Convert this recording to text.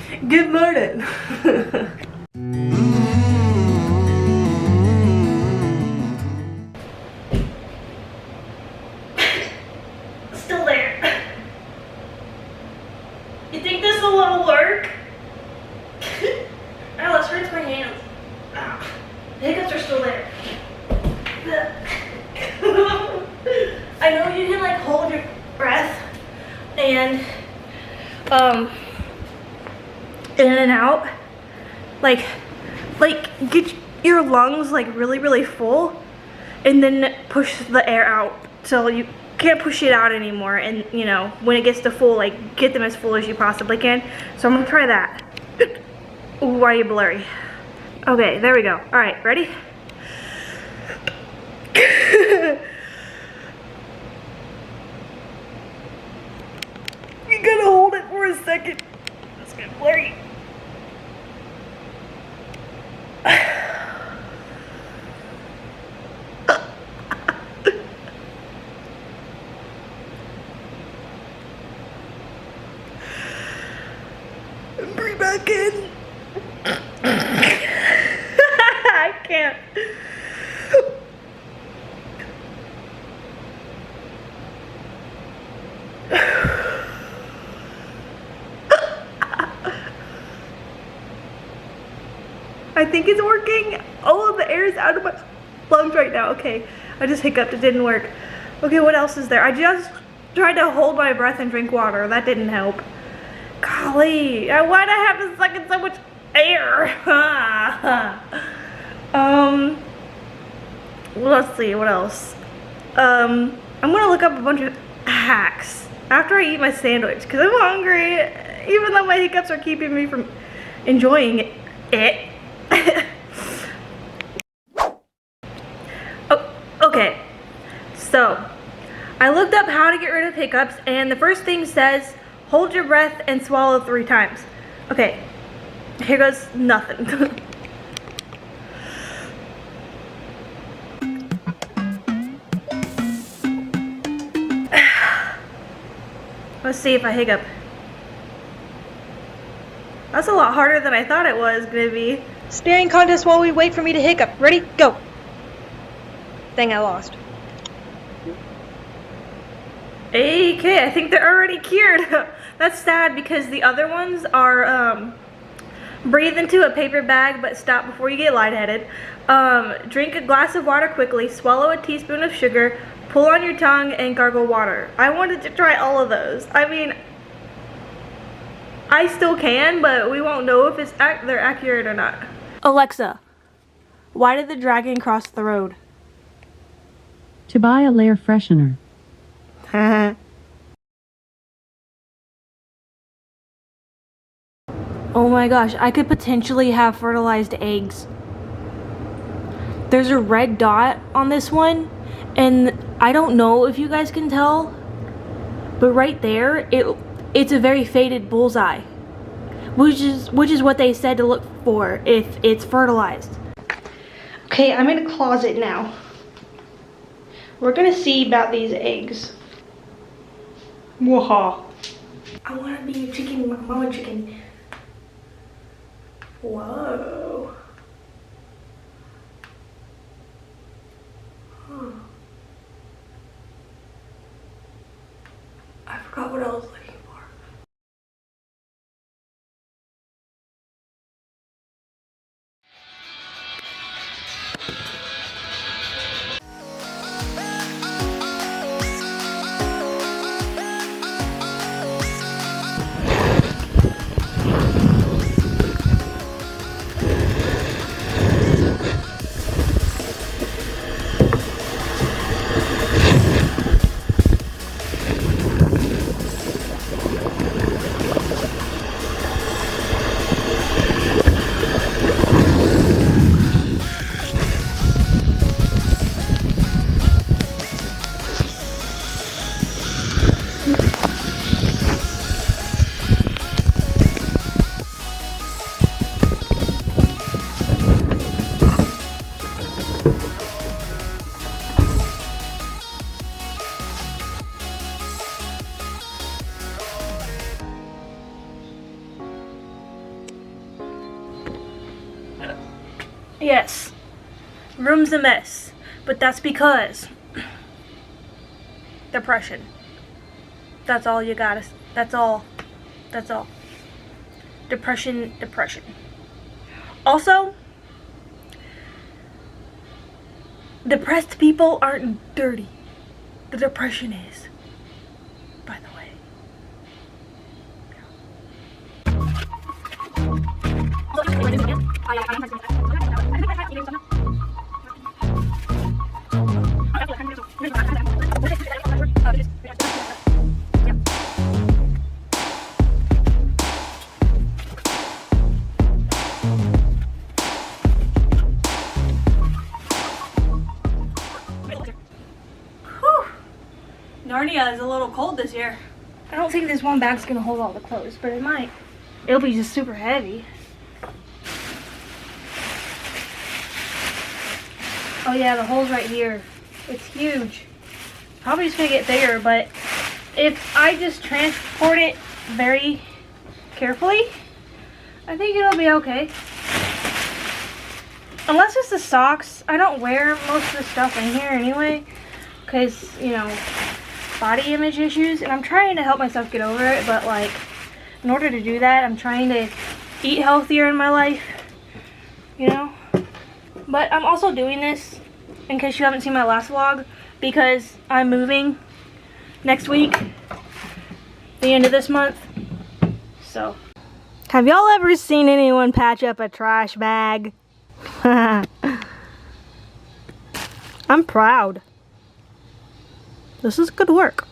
Good morning. Still there. You think this will work? Alex, hurts my hands. The hiccups are still there. I know you can like hold your breath and in and out, like get your lungs like really full, and then push the air out so you can't push it out anymore. And you know, when it gets to full, like get them as full as you possibly can. So I'm gonna try that. Ooh, why are you blurry? Okay, there we go. All right, ready? You gotta hold it for a second. It's getting blurry. Breathe back in. I can't. I think it's working. Oh, the air is out of my lungs right now. Okay, I just hiccuped. It didn't work. Okay, what else is there? I just tried to hold my breath and drink water. That didn't help. Golly, why'd I have to suck in so much air? Let's see, what else? I'm gonna look up a bunch of hacks after I eat my sandwich because I'm hungry, even though my hiccups are keeping me from enjoying it. Oh, okay, so I looked up how to get rid of hiccups, and the first thing says hold your breath and swallow 3 times. Okay, here goes nothing. Let's see if I hiccup. That's a lot harder than I thought it was gonna be. Staring contest while we wait for me to hiccup. Ready? Go. Dang, I lost. Okay, I think they're already cured. That's sad because the other ones are breathe into a paper bag but stop before you get lightheaded. Drink a glass of water quickly, swallow a teaspoon of sugar, pull on your tongue, and gargle water. I wanted to try all of those. I mean, I still can, but we won't know if they're accurate or not. Alexa, why did the dragon cross the road? To buy a layer freshener. Oh my gosh, I could potentially have fertilized eggs. There's a red dot on this one, and I don't know if you guys can tell, but right there, it's a very faded bullseye, which is what they said to look for if it's fertilized. Okay, I'm in a closet now. We're gonna see about these eggs. Waha. I wanna be a chicken, mama chicken. Whoa. Huh. I forgot what I was looking for. Yes, room's a mess, but that's because depression. That's all you gotta, that's all. Depression. Also, depressed people aren't dirty. The depression is, by the way. Narnia is a little cold this year. I don't think this one bag's gonna hold all the clothes, but it might. It'll be just super heavy. Oh yeah, the hole's right here. It's huge. Probably just gonna get bigger, but if I just transport it very carefully, I think it'll be okay. Unless it's the socks. I don't wear most of the stuff in here anyway, because, you know, body image issues, and I'm trying to help myself get over it, but like in order to do that I'm trying to eat healthier in my life, you know. But I'm also doing this, in case you haven't seen my last vlog, because I'm moving next week, the end of this month. So have y'all ever seen anyone patch up a trash bag? I'm proud. This is good work.